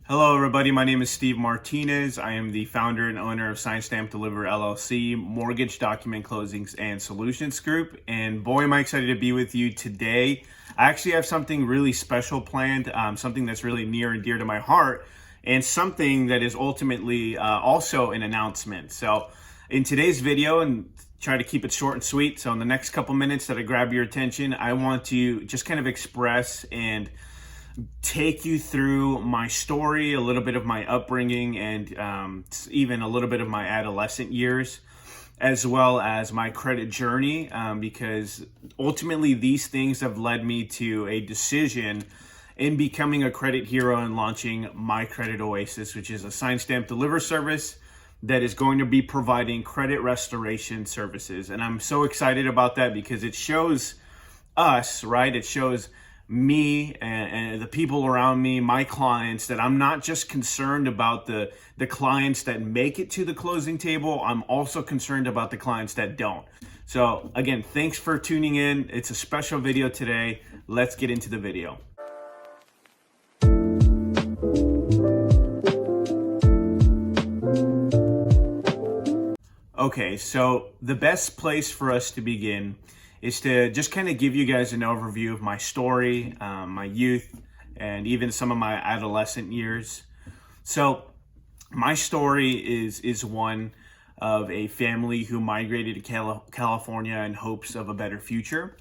Hello, everybody. My name is Steve Martinez. I am the founder and owner of SignStampDeliver LLC, Mortgage Document Closings and Solutions Group. And boy, am I excited to be with you today. I actually have something really special planned, something that's really near and dear to my heart, and something that is ultimately also an announcement. So in today's video, and try to keep it short and sweet, so in the next couple minutes that I grab your attention, I want to just kind of express and take you through my story, a little bit of my upbringing, and even a little bit of my adolescent years, as well as my credit journey, because ultimately these things have led me to a decision in becoming a credit hero and launching MyCreditOasis, which is a sign stamp deliver service that is going to be providing credit restoration services. And I'm so excited about that because it shows us, right? It shows me and the people around me, my clients, that I'm not just concerned about the clients that make it to the closing table. I'm also concerned about the clients that don't. So again, thanks for tuning in. It's a special video today. Let's get into the video. Okay, so the best place for us to begin is to just kind of give you guys an overview of my story, my youth, and even some of my adolescent years. So my story is one of a family who migrated to California in hopes of a better future,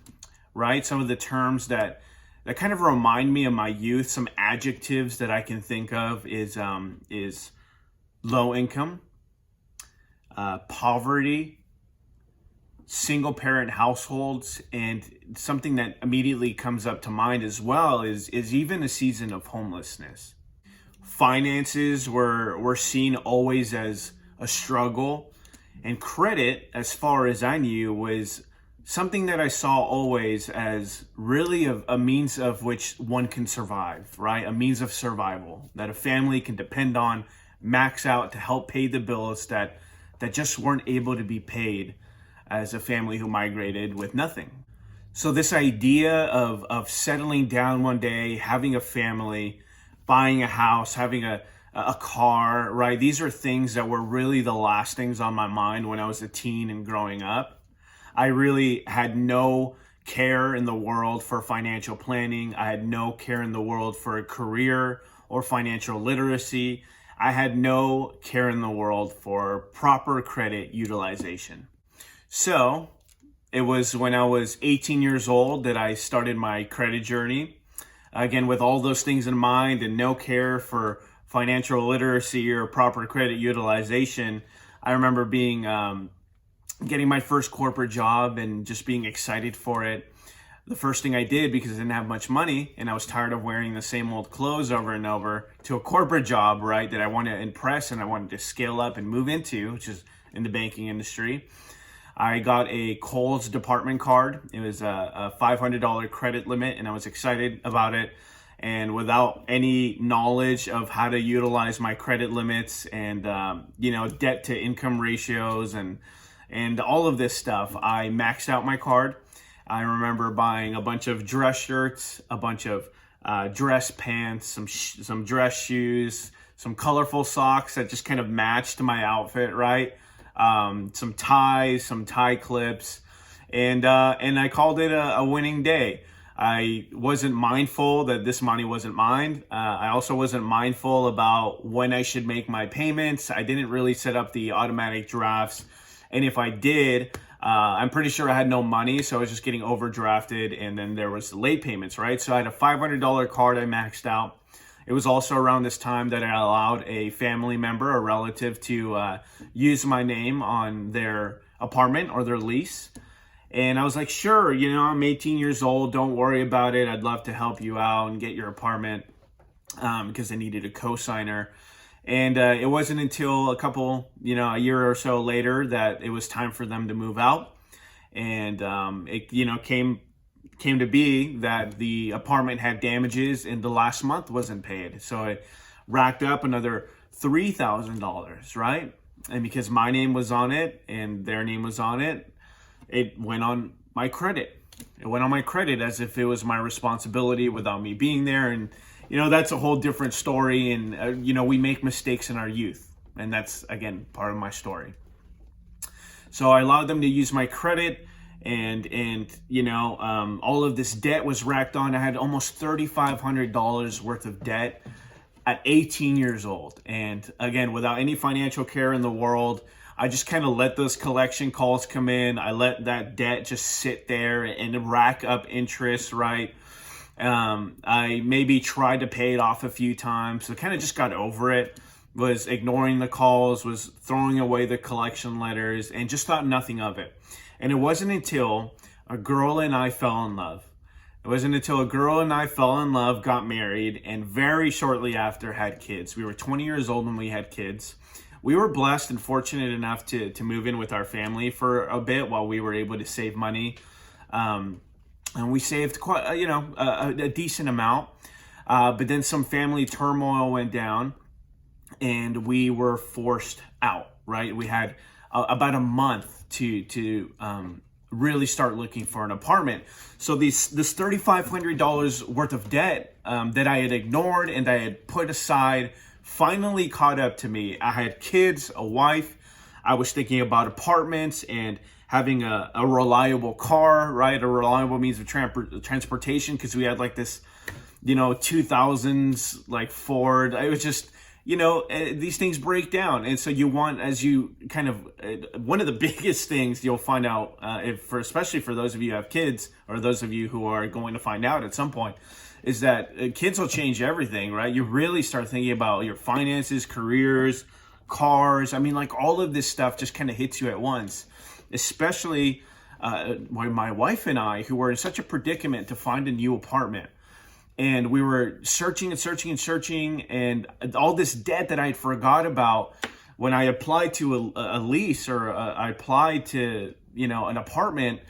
right? Some of the terms that kind of remind me of my youth, some adjectives that I can think of is low income, poverty, single parent households, and something that immediately comes up to mind as well is even a season of homelessness. Finances were seen always as a struggle, and credit, as far as I knew, was something that I saw always as really a means of which one can survive, right? A means of survival that a family can depend on, max out to help pay the bills that just weren't able to be paid as a family who migrated with nothing. So this idea of settling down one day, having a family, buying a house, having a car, right? These are things that were really the last things on my mind when I was a teen and growing up. I really had no care in the world for financial planning. I had no care in the world for a career or financial literacy. I had no care in the world for proper credit utilization. So it was when I was 18 years old that I started my credit journey. Again, with all those things in mind and no care for financial literacy or proper credit utilization, I remember getting my first corporate job and just being excited for it. The first thing I did, because I didn't have much money and I was tired of wearing the same old clothes over and over, to a corporate job, right, that I wanted to impress and I wanted to scale up and move into, which is in the banking industry. I got a Kohl's department card. It was a $500 credit limit, and I was excited about it. And without any knowledge of how to utilize my credit limits and debt to income ratios and all of this stuff, I maxed out my card. I remember buying a bunch of dress shirts, a bunch of dress pants, some dress shoes, some colorful socks that just kind of matched my outfit, right? Some ties, some tie clips, and I called it a winning day. I wasn't mindful that this money wasn't mine. I also wasn't mindful about when I should make my payments. I didn't really set up the automatic drafts, and if I did, I'm pretty sure I had no money, so I was just getting overdrafted, and then there was late payments, right? So I had a $500 card I maxed out. It was also around this time that I allowed a family member, a relative, to use my name on their apartment or their lease. And I was like, sure, I'm 18 years old. Don't worry about it. I'd love to help you out and get your apartment because I needed a co-signer. And it wasn't until a year or so later that it was time for them to move out. And it came to be that the apartment had damages and the last month wasn't paid. So it racked up another $3,000, right? And because my name was on it and their name was on it, it went on my credit. It went on my credit as if it was my responsibility without me being there. that's a whole different story. And, we make mistakes in our youth. And that's, again, part of my story. So I allowed them to use my credit, and all of this debt was racked on. I had almost $3,500 worth of debt at 18 years old. And again, without any financial care in the world, I just kind of let those collection calls come in. I let that debt just sit there and rack up interest, right? I maybe tried to pay it off a few times. So kind of just got over it, was ignoring the calls, was throwing away the collection letters, and just thought nothing of it. And it wasn't until a girl and I fell in love. It wasn't until a girl and I fell in love, got married, and very shortly after had kids. We were 20 years old when we had kids. We were blessed and fortunate enough to move in with our family for a bit while we were able to save money. And we saved quite, a decent amount. But then some family turmoil went down and we were forced out, right? We had about a month to really start looking for an apartment. So this $3,500 worth of debt that I had ignored and I had put aside finally caught up to me. I had kids, a wife. I was thinking about apartments and having a reliable car, right? A reliable means of transportation, because we had like this, 2000s like Ford. It was just, these things break down. And so you want, as you kind of, one of the biggest things you'll find out, especially for those of you who have kids, or those of you who are going to find out at some point, is that kids will change everything, right? You really start thinking about your finances, careers, cars. I mean, like all of this stuff just kind of hits you at once, especially when my wife and I, who were in such a predicament to find a new apartment. And we were searching and searching and searching, and all this debt that I had forgot about when I applied to a lease, or I applied to, an apartment,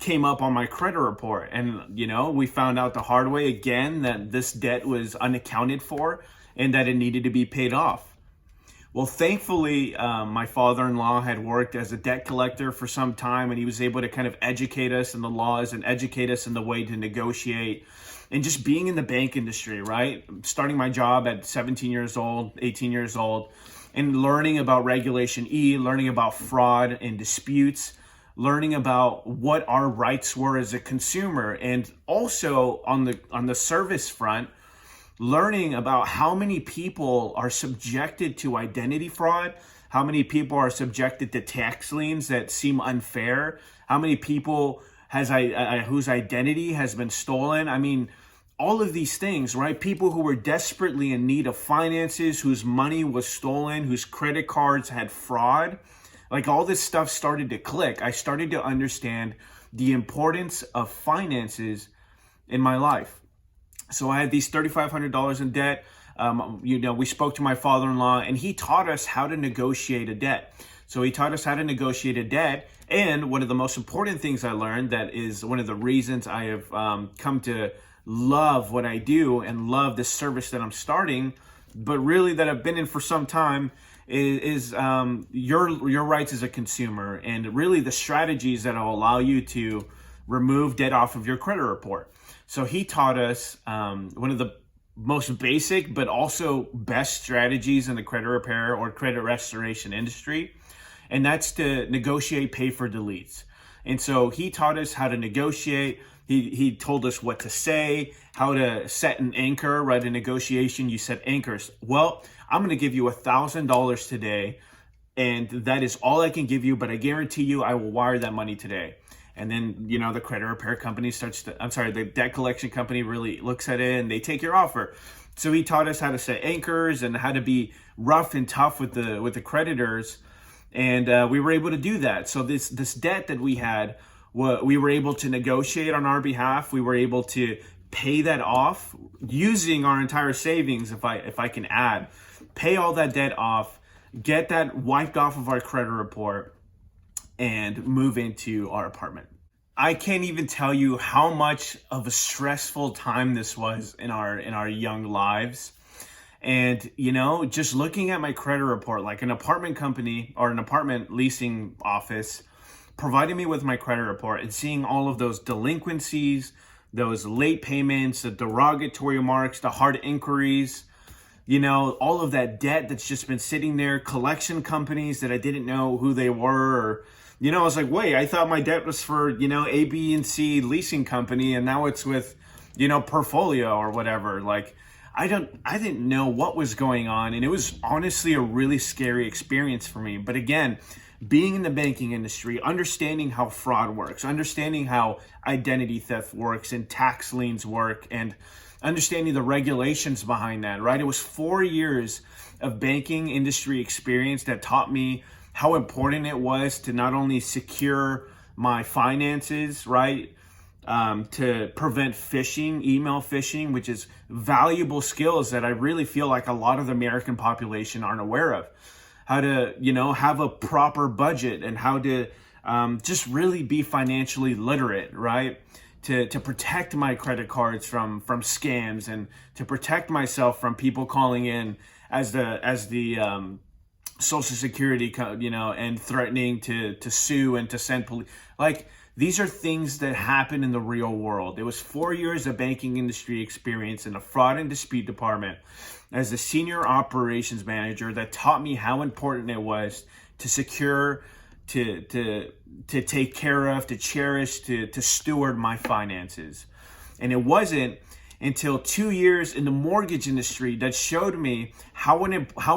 came up on my credit report. And, we found out the hard way again that this debt was unaccounted for and that it needed to be paid off. Well, thankfully, my father-in-law had worked as a debt collector for some time, and he was able to kind of educate us in the laws and educate us in the way to negotiate. And just being in the bank industry, right? Starting my job at 17 years old, 18 years old, and learning about Regulation E, learning about fraud and disputes, learning about what our rights were as a consumer, and also on the service front, learning about how many people are subjected to identity fraud, how many people are subjected to tax liens that seem unfair, how many people whose identity has been stolen. I mean, all of these things, right? People who were desperately in need of finances, whose money was stolen, whose credit cards had fraud. Like all this stuff started to click. I started to understand the importance of finances in my life. So I had these $3,500 in debt. We spoke to my father-in-law, and he taught us how to negotiate a debt. So he taught us how to negotiate a debt. And one of the most important things I learned, that is one of the reasons I have come to love what I do and love the service that I'm starting, but really that I've been in for some time, is your rights as a consumer, and really the strategies that will allow you to remove debt off of your credit report. So he taught us one of the most basic but also best strategies in the credit repair or credit restoration industry, and that's to negotiate pay for deletes. And so he taught us how to negotiate. He told us what to say, how to set an anchor, right? In negotiation, you set anchors. Well, I'm going to give you $1,000 today, and that is all I can give you, but I guarantee you I will wire that money today. And then, the credit repair company the debt collection company really looks at it and they take your offer. So he taught us how to set anchors and how to be rough and tough with the creditors. And we were able to do that. So this debt that we had, we were able to negotiate on our behalf. We were able to pay that off using our entire savings, if I can add, pay all that debt off, get that wiped off of our credit report, and move into our apartment. I can't even tell you how much of a stressful time this was in our young lives. And, just looking at my credit report, like an apartment company or an apartment leasing office providing me with my credit report and seeing all of those delinquencies, those late payments, the derogatory remarks, the hard inquiries, all of that debt that's just been sitting there, collection companies that I didn't know who they were, or, I was like, wait, I thought my debt was for, A, B, and C leasing company, and now it's with, Portfolio or whatever. Like, I didn't know what was going on, and it was honestly a really scary experience for me. But again, being in the banking industry, understanding how fraud works, understanding how identity theft works and tax liens work, and understanding the regulations behind that, right? It was 4 years of banking industry experience that taught me how important it was to not only secure my finances, right? To prevent phishing, email phishing, which is valuable skills that I really feel like a lot of the American population aren't aware of. How to, have a proper budget, and how to just really be financially literate, right? To protect my credit cards from scams, and to protect myself from people calling in as the Social Security, and threatening to sue and to send police. Like, these are things that happen in the real world. It was 4 years of banking industry experience in the fraud and dispute department as a senior operations manager that taught me how important it was to secure, to take care of, to cherish, to steward my finances. And it wasn't until 2 years in the mortgage industry that showed me how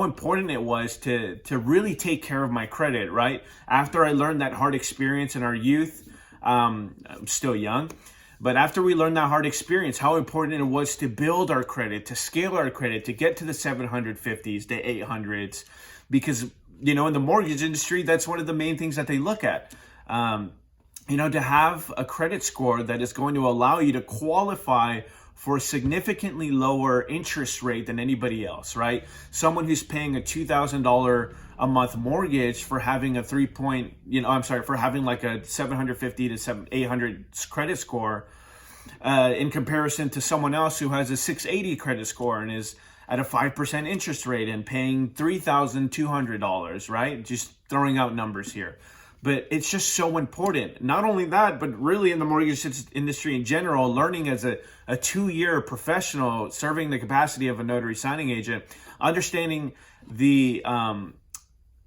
important it was to really take care of my credit, right? After I learned that hard experience in our youth, I'm still young, but after we learned that hard experience, how important it was to build our credit, to scale our credit, to get to the 750s, the 800s, because, in the mortgage industry, that's one of the main things that they look at. To have a credit score that is going to allow you to qualify for a significantly lower interest rate than anybody else, right? Someone who's paying a $2,000 a month mortgage for having for having like a 750 to 800 credit score, in comparison to someone else who has a 680 credit score and is at a 5% interest rate and paying $3,200, right? Just throwing out numbers here. But it's just so important. Not only that, but really in the mortgage industry in general, learning as a 2-year professional serving the capacity of a notary signing agent, understanding the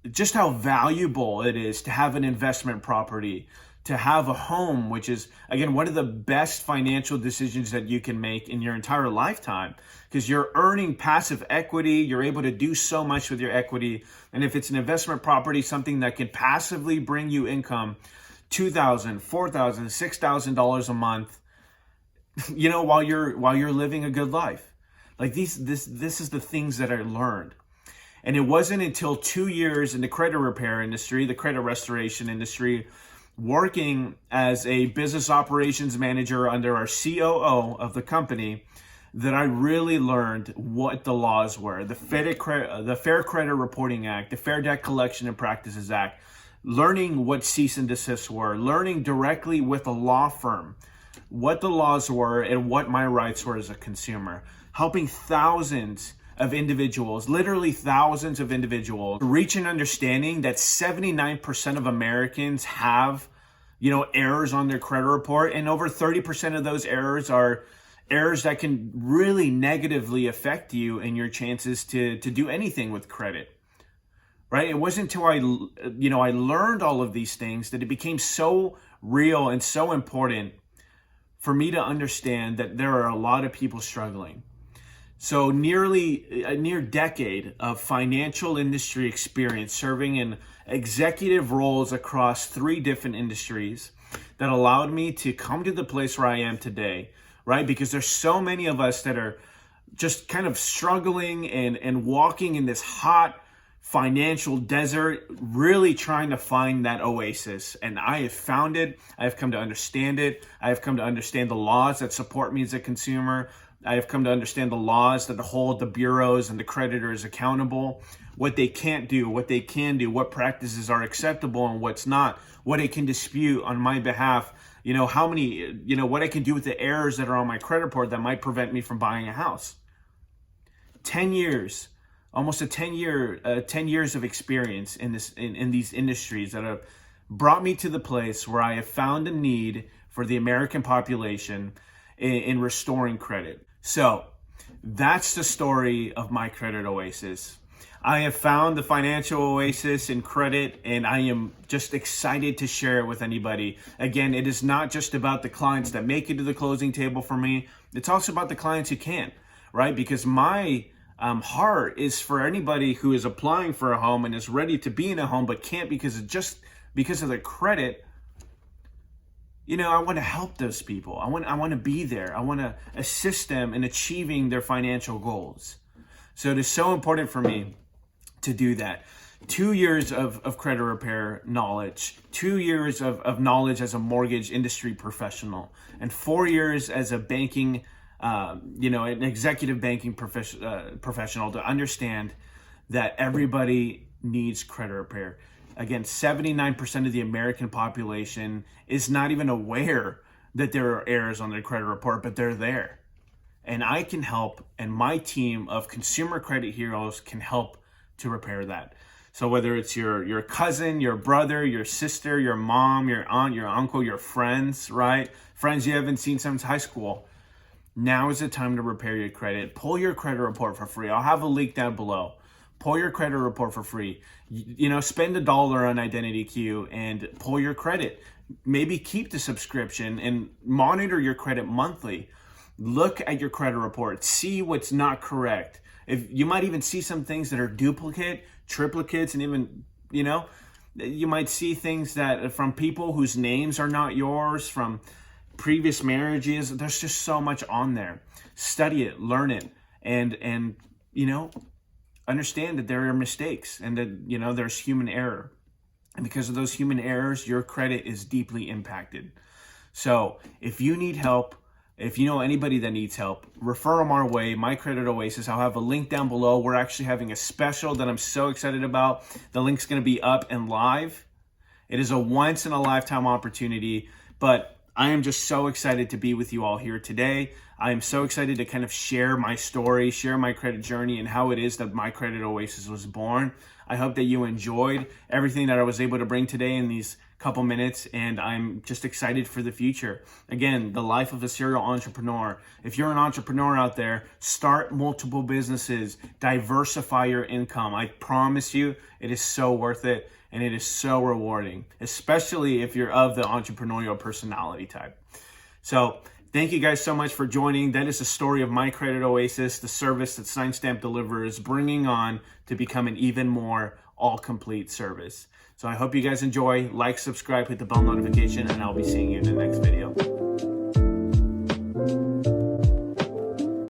just how valuable it is to have an investment property, to have a home, which is, again, one of the best financial decisions that you can make in your entire lifetime, because you're earning passive equity. You're able to do so much with your equity. And if it's an investment property, something that can passively bring you income, $2,000, $4,000, $6,000 a month, while you're living a good life. Like this is the things that I learned. And it wasn't until 2 years in the credit repair industry, the credit restoration industry, working as a business operations manager under our COO of the company, that I really learned what the laws were. The Fair Credit Reporting Act, the Fair Debt Collection and Practices Act, learning what cease and desist were, learning directly with a law firm what the laws were and what my rights were as a consumer, helping thousands of individuals, literally thousands of individuals, reach an understanding that 79% of Americans have, errors on their credit report, and over 30% of those errors are errors that can really negatively affect you and your chances to do anything with credit, right? It wasn't until I learned all of these things that it became so real and so important for me to understand that there are a lot of people struggling. So nearly a near decade of financial industry experience serving in executive roles across 3 different industries that allowed me to come to the place where I am today, right? Because there's so many of us that are just kind of struggling and walking in this hot financial desert, really trying to find that oasis. And I have found it. I have come to understand it. I have come to understand the laws that support me as a consumer. I have come to understand the laws that hold the bureaus and the creditors accountable, what they can't do, what they can do, what practices are acceptable and what's not, what I can dispute on my behalf, how many, what I can do with the errors that are on my credit report that might prevent me from buying a house. 10 years, almost 10 years of experience in these industries that have brought me to the place where I have found a need for the American population in restoring credit. So that's the story of MyCreditOasis. I have found the financial oasis in credit, and I am just excited to share it with anybody. Again, it is not just about the clients that make it to the closing table for me. It's also about the clients who can't, right? Because my heart is for anybody who is applying for a home and is ready to be in a home but can't because of their credit. You know, I want to help those people. I want to be there. I want to assist them in achieving their financial goals. So it is so important for me to do that. 2 years of credit repair knowledge, 2 years of knowledge as a mortgage industry professional, and 4 years as a banking, an executive banking professional to understand that everybody needs credit repair. Again, 79% of the American population is not even aware that there are errors on their credit report, but they're there. And I can help, and my team of consumer credit heroes can help to repair that. So whether it's your cousin, your brother, your sister, your mom, your aunt, your uncle, your friends, right? Friends you haven't seen since high school. Now is the time to repair your credit. Pull your credit report for free. I'll have a link down below. Pull your credit report for free. Spend $1 on Identity Q and pull your credit. Maybe keep the subscription and monitor your credit monthly. Look at your credit report. See what's not correct. If you might even see some things that are duplicate, triplicates, and even, you might see things that from people whose names are not yours, from previous marriages. There's just so much on there. Study it, learn it, and understand that there are mistakes and that, there's human error. And because of those human errors, your credit is deeply impacted. So if you need help, if you know anybody that needs help, refer them our way, MyCreditOasis. I'll have a link down below. We're actually having a special that I'm so excited about. The link's going to be up and live. It is a once-in-a-lifetime opportunity, but I am just so excited to be with you all here today. I am so excited to kind of share my story, share my credit journey, and how it is that MyCreditOasis was born. I hope that you enjoyed everything that I was able to bring today in these couple minutes, and I'm just excited for the future. Again, the life of a serial entrepreneur. If you're an entrepreneur out there, start multiple businesses, diversify your income. I promise you, it is so worth it, and it is so rewarding, especially if you're of the entrepreneurial personality type. So thank you guys so much for joining. That is the story of MyCreditOasis, the service that SignStampDeliver is bringing on to become an even more all-complete service. So I hope you guys enjoy. Like, subscribe, hit the bell notification, and I'll be seeing you in the next video.